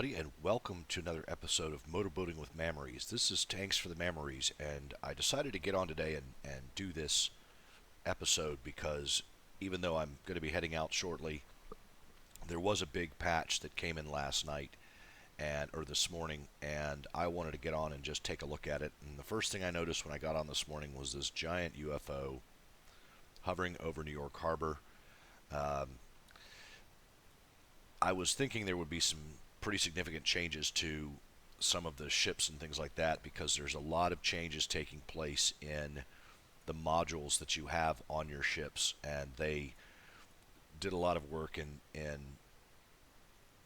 everybody, and welcome to another episode of Motorboating with Mammeries. This is Tanks for the Mammeries, and I decided to get on today and do this episode because even though I'm going to be heading out shortly, there was a big patch that came in last night or this morning, and I wanted to get on and just take a look at it. And the first thing I noticed when I got on this morning was this giant UFO hovering over New York Harbor. Um, I was thinking there would be some pretty significant changes to some of the ships and things like that because there's a lot of changes taking place in the modules that you have on your ships, and they did a lot of work in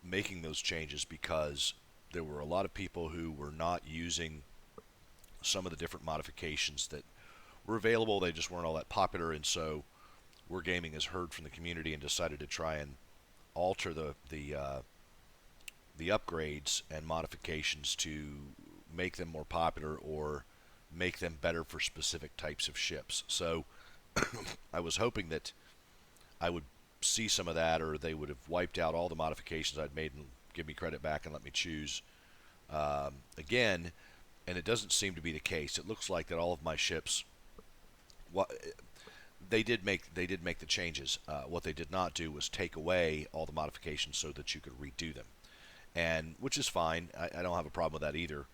making those changes because there were a lot of people who were not using some of the different modifications that were available. They just weren't all that popular, and so Wargaming has heard from the community and decided to try and alter the upgrades and modifications to make them more popular or make them better for specific types of ships. So I was hoping that I would see some of that, or they would have wiped out all the modifications I'd made and give me credit back and let me choose again. And it doesn't seem to be the case. It looks like that all of my ships, what they did make the changes. What they did not do was take away all the modifications so that you could redo them, and which is fine. I don't have a problem with that either.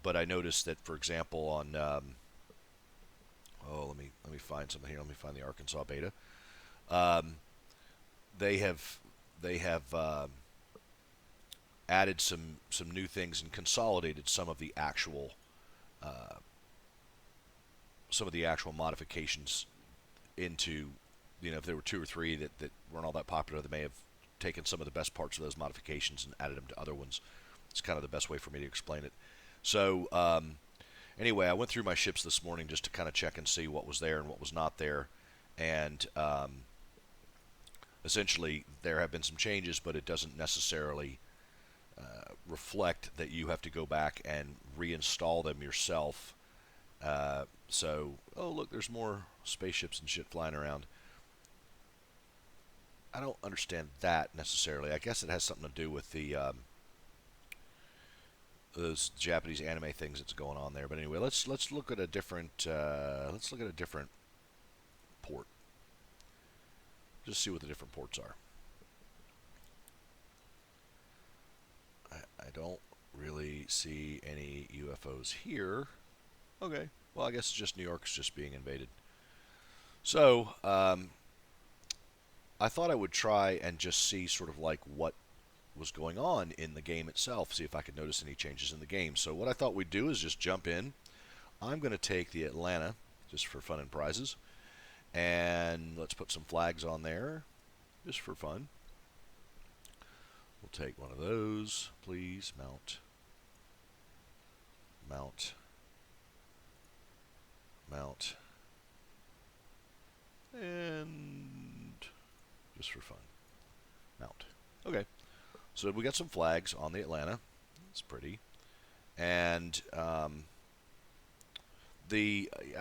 But I noticed that, for example, on let me find something here. Let me find the Arkansas beta. Um, they have added some new things and consolidated uh, some of the actual modifications into, if there were two or three that weren't all that popular, they may have taken some of the best parts of those modifications and added them to other ones. It's kind of the best way for me to explain it. So anyway, I went through my ships this morning just to kind of check and see what was there and what was not there, and essentially there have been some changes, but it doesn't necessarily reflect that you have to go back and reinstall them yourself. Oh look, there's more spaceships and shit flying around. I don't understand that necessarily. I guess it has something to do with the those Japanese anime things that's going on there. But anyway, let's look at a different port. Just see what the different ports are. I don't really see any UFOs here. Okay, well I guess it's just New York's just being invaded. So I thought I would try and just see sort of like what was going on in the game itself, see if I could notice any changes in the game. So what I thought we'd do is just jump in. I'm going to take the Atlanta just for fun and prizes, and let's put some flags on there just for fun. We'll take one of those, please. Mount, mount, mount, and just for fun, mount. Okay, so we got some flags on the Atlanta. It's pretty. And I'm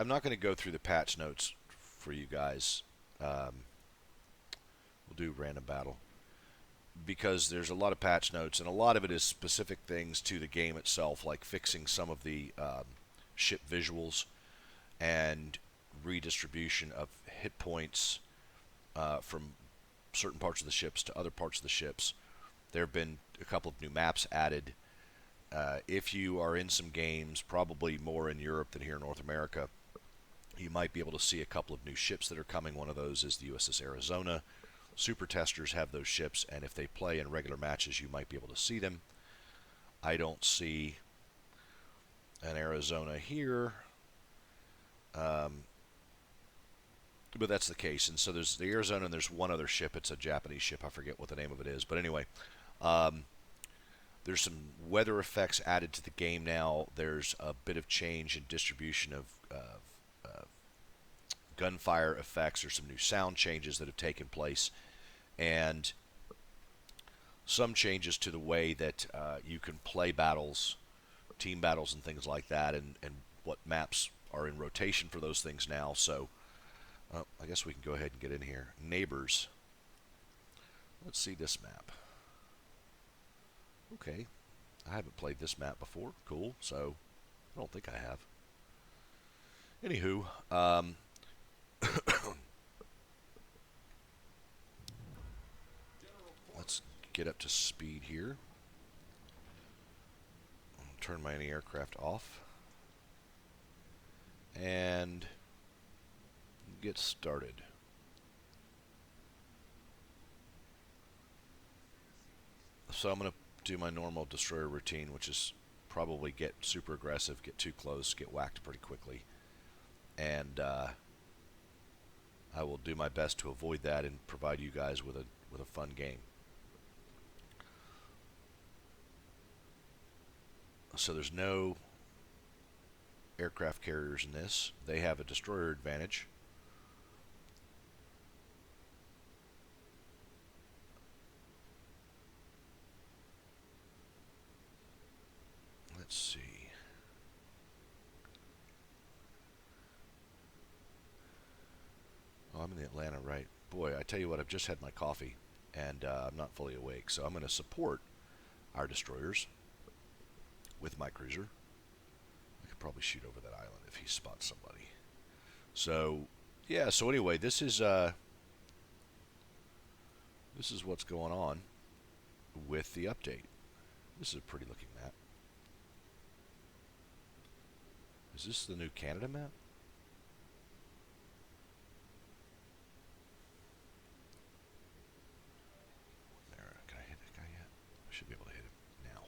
not going to go through the patch notes for you guys. We'll do random battle because there's a lot of patch notes, and a lot of it is specific things to the game itself, like fixing some of the ship visuals and redistribution of hit points from certain parts of the ships to other parts of the ships. There have been a couple of new maps added. If you are in some games, probably more in Europe than here in North America, you might be able to see a couple of new ships that are coming. One of those is the USS Arizona. Super testers have those ships, and if they play in regular matches, you might be able to see them. I don't see an Arizona here, but that's the case. And so there's the Arizona, and there's one other ship. It's a Japanese ship. I forget what the name of it is, but anyway. There's some weather effects added to the game now. There's a bit of change in distribution of gunfire effects. There's some new sound changes that have taken place, and some changes to the way that you can play battles, team battles, and things like that, and what maps are in rotation for those things now. So I guess we can go ahead and get in here. Neighbors. Let's see this map. Okay, I haven't played this map before. Cool. So I don't think I have. Anywho, let's get up to speed here. Turn my anti-aircraft off. And get started. So I'm going to do my normal destroyer routine, which is probably get super aggressive, get too close, get whacked pretty quickly. And I will do my best to avoid that and provide you guys with a fun game. So there's no aircraft carriers in this. They have a destroyer advantage. Let's see. Oh, I'm in the Atlanta, right? Boy, I tell you what, I've just had my coffee, and I'm not fully awake. So I'm going to support our destroyers with my cruiser. I could probably shoot over that island if he spots somebody. So, yeah. So anyway, this is what's going on with the update. This is a pretty looking map. Is this the new Canada map? There, can I hit that guy yet? I should be able to hit him now.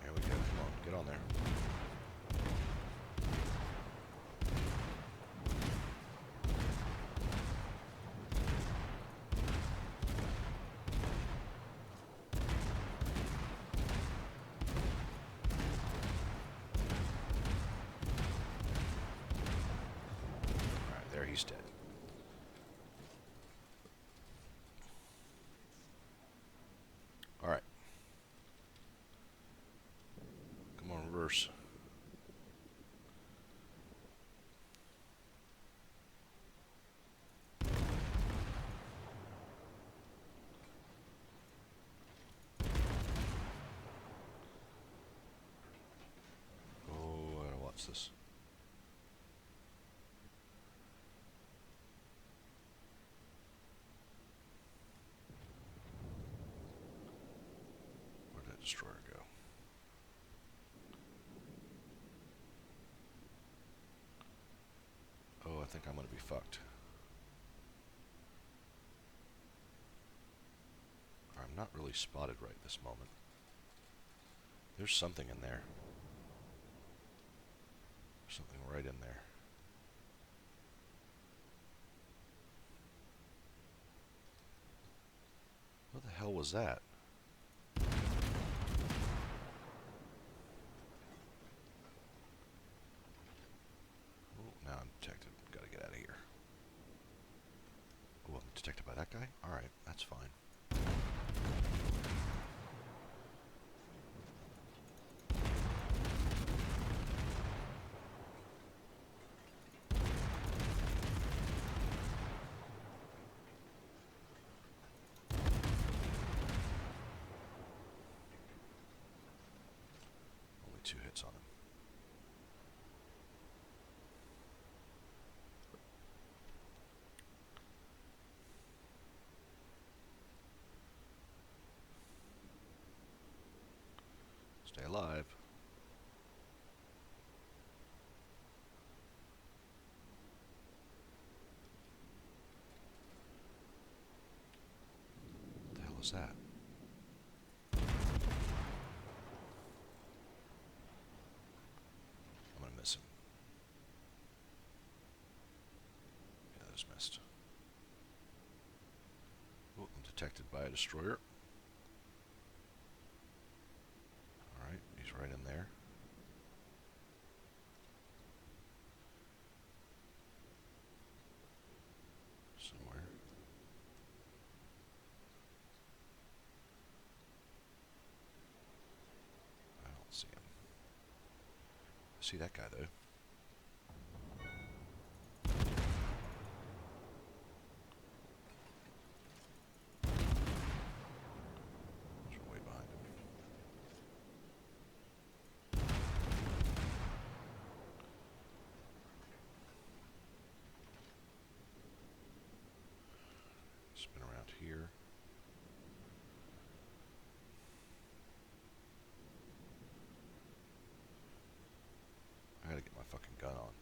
There we go. Come on, get on there. Alright, there he's dead. Alright. Come on, reverse. Oh, I gotta watch this. Where'd that destroyer go? Oh, I think I'm gonna be fucked. I'm not really spotted right this moment. There's something in there. Something right in there. What the hell was that? Oh, now I'm detected. Gotta get out of here. Oh, I'm detected by that guy? Alright, that's fine. Only 2 hits on him. Stay alive. What the hell is that? I'm gonna miss him. Yeah, that was missed. Oh, I'm detected by a destroyer. see that guy, though. Way behind him. Spin around here. I gotta get my fucking gun on.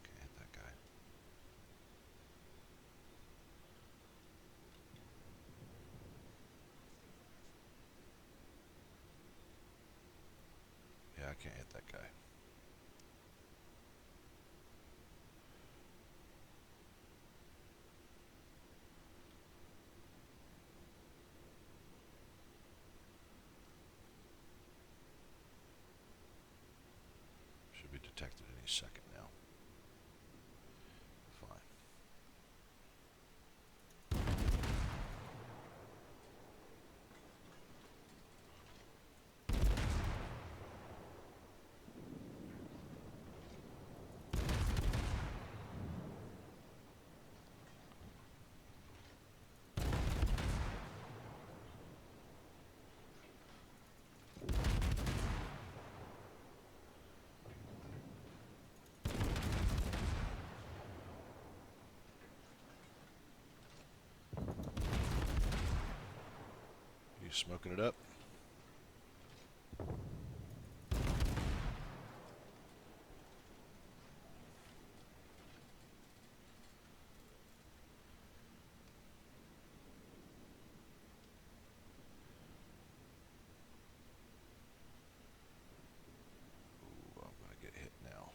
Can't hit that guy. Yeah, I can't hit that guy. Should be detected any second now. Fine. You smoking it up? Ooh, I'm gonna get hit now.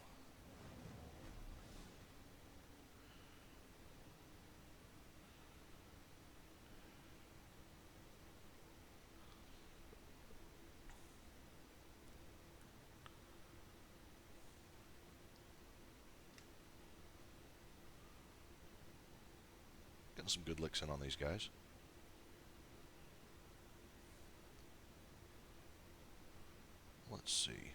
Getting some good licks in on these guys. Let's see.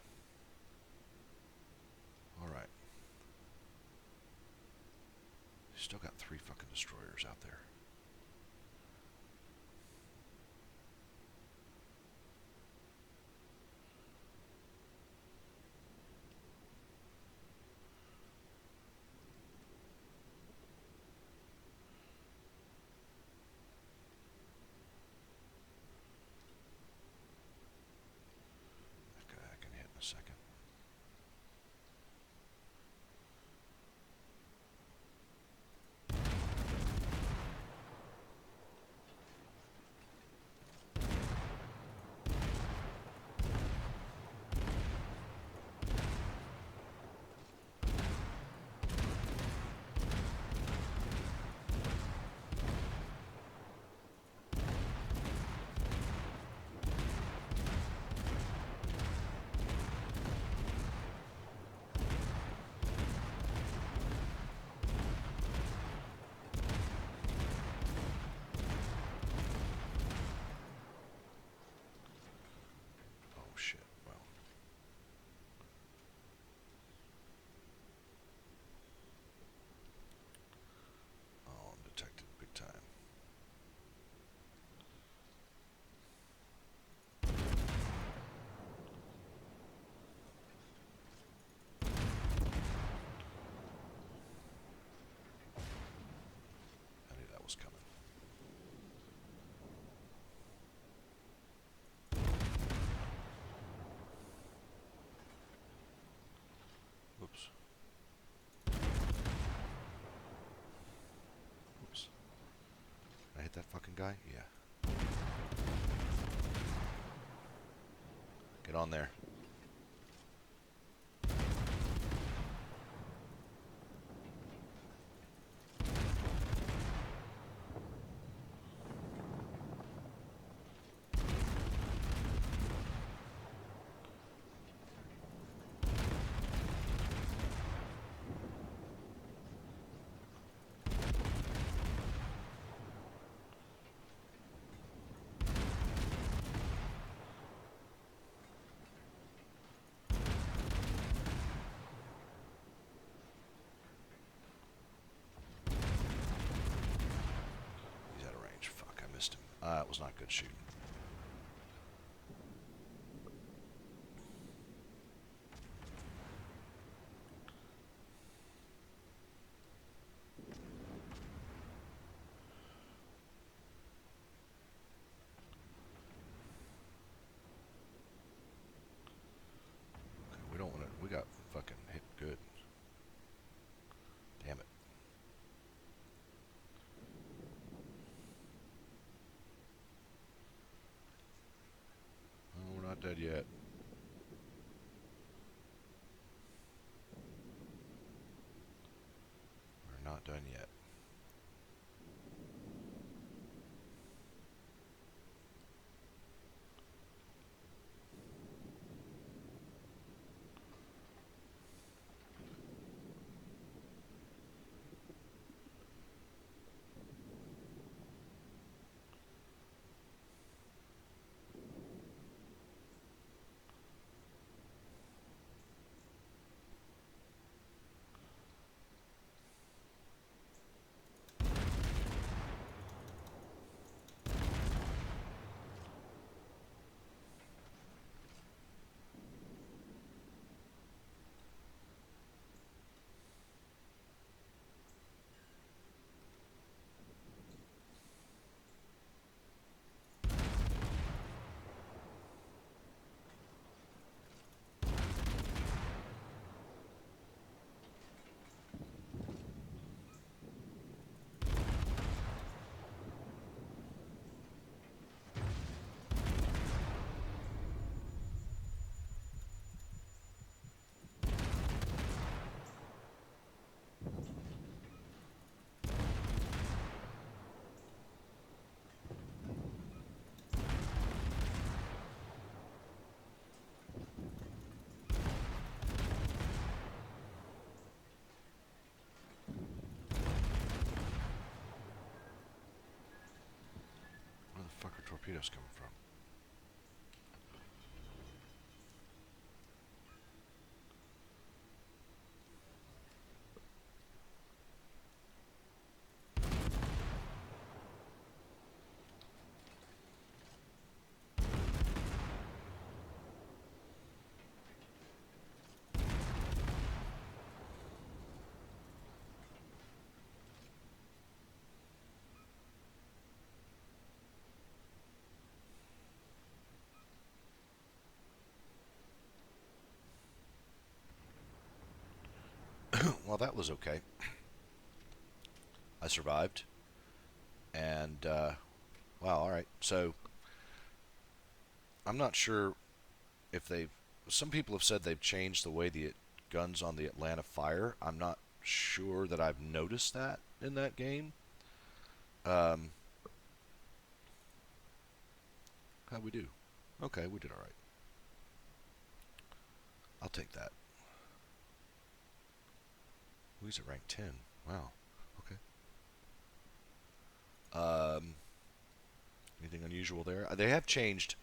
Alright. Still got 3 fucking destroyers out there. That guy I can hit in a second. Oh shit, well. Oh, I'm detected big time. I knew that was coming. Whoops. Whoops. Did I hit that fucking guy? Yeah. Get on there. It was not good shooting. Okay, we don't want to. We got fucking hit good. Damn it. Oh, we're not dead yet. We're not done yet. Where the fuck are torpedoes coming from? Well, that was okay. I survived. And, wow, alright. So, I'm not sure if they've. Some people have said they've changed the way the guns on the Atlanta fire. I'm not sure that I've noticed that in that game. Um, how'd we do? Okay, we did alright. I'll take that. He's at rank 10. Wow. Okay. Um, anything unusual there? They have changed.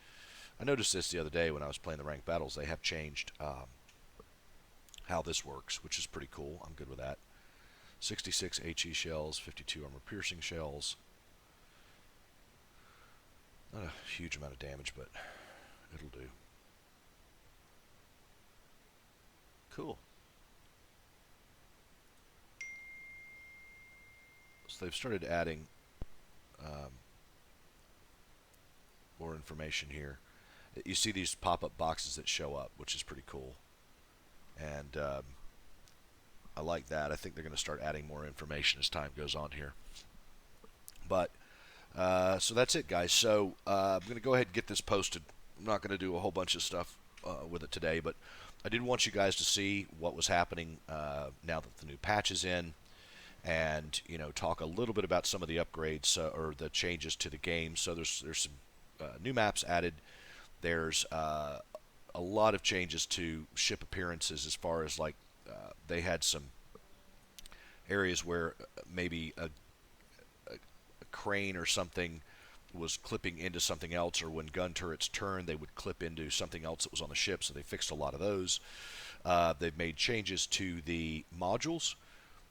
I noticed this the other day when I was playing the ranked battles. They have changed how this works, which is pretty cool. I'm good with that. 66 HE shells, 52 armor piercing shells. Not a huge amount of damage, but it'll do. Cool. So they've started adding more information here. You see these pop-up boxes that show up, which is pretty cool. And I like that. I think they're going to start adding more information as time goes on here. But so that's it, guys. So I'm going to go ahead and get this posted. I'm not going to do a whole bunch of stuff with it today, but I did want you guys to see what was happening now that the new patch is in, and talk a little bit about some of the upgrades or the changes to the game. So there's some new maps added. There's a lot of changes to ship appearances as far as like they had some areas where maybe a crane or something was clipping into something else, or when gun turrets turned, they would clip into something else that was on the ship. So they fixed a lot of those. They've made changes to the modules.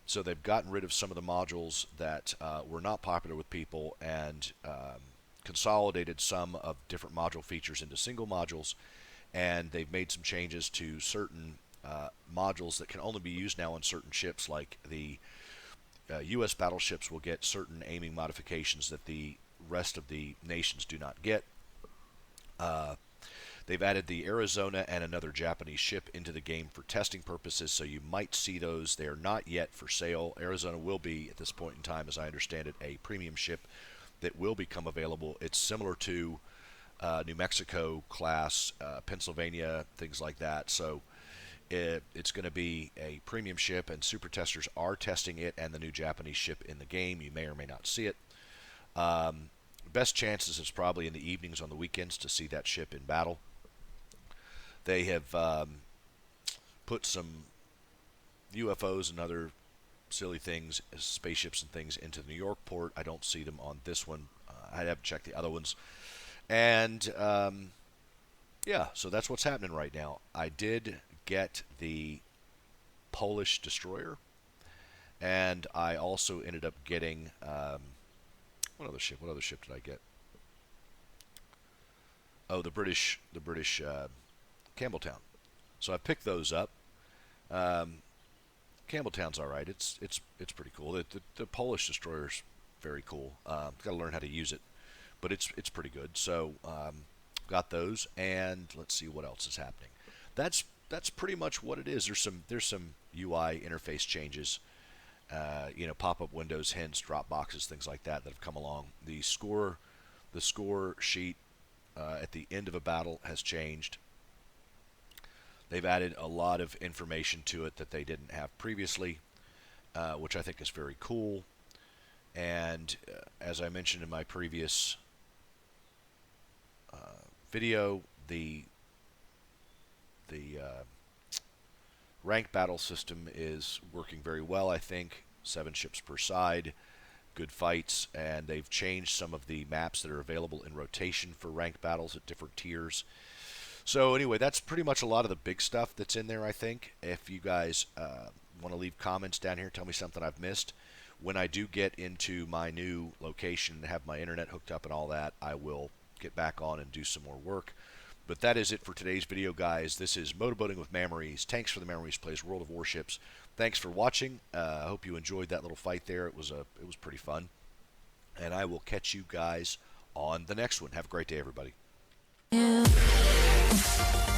So they've gotten rid of some of the modules that were not popular with people, and consolidated some of different module features into single modules, and they've made some changes to certain modules that can only be used now on certain ships, like the U.S. battleships will get certain aiming modifications that the rest of the nations do not get. Uh, they've added the Arizona and another Japanese ship into the game for testing purposes, so you might see those. They are not yet for sale. Arizona will be, at this point in time, as I understand it, a premium ship that will become available. It's similar to New Mexico class, Pennsylvania, things like that. So it's going to be a premium ship, and super testers are testing it and the new Japanese ship in the game. You may or may not see it. Best chances is probably in the evenings on the weekends to see that ship in battle. They have put some UFOs and other silly things, spaceships and things, into the New York port. I don't see them on this one. I'd have to check the other ones. And yeah, so that's what's happening right now. I did get the Polish destroyer, and I also ended up getting what other ship? What other ship did I get? Oh, the British Campbelltown. So I picked those up. Um, Campbelltown's all right. It's pretty cool. The Polish destroyer's very cool. Got to learn how to use it, but it's pretty good. So got those, and let's see what else is happening. That's pretty much what it is. There's some UI interface changes. Pop-up windows, hints, drop boxes, things like that have come along. The score sheet at the end of a battle has changed. They've added a lot of information to it that they didn't have previously, which I think is very cool. And as I mentioned in my previous video, the rank battle system is working very well, I think. 7 ships per side, good fights, and they've changed some of the maps that are available in rotation for ranked battles at different tiers. So anyway, that's pretty much a lot of the big stuff that's in there, I think. If you guys want to leave comments down here, tell me something I've missed. When I do get into my new location and have my internet hooked up and all that, I will get back on and do some more work. But that is it for today's video, guys. This is Motorboating with Mammeries. Tanks for the Mammeries plays World of Warships. Thanks for watching. I hope you enjoyed that little fight there. It was pretty fun. And I will catch you guys on the next one. Have a great day, everybody. Yeah.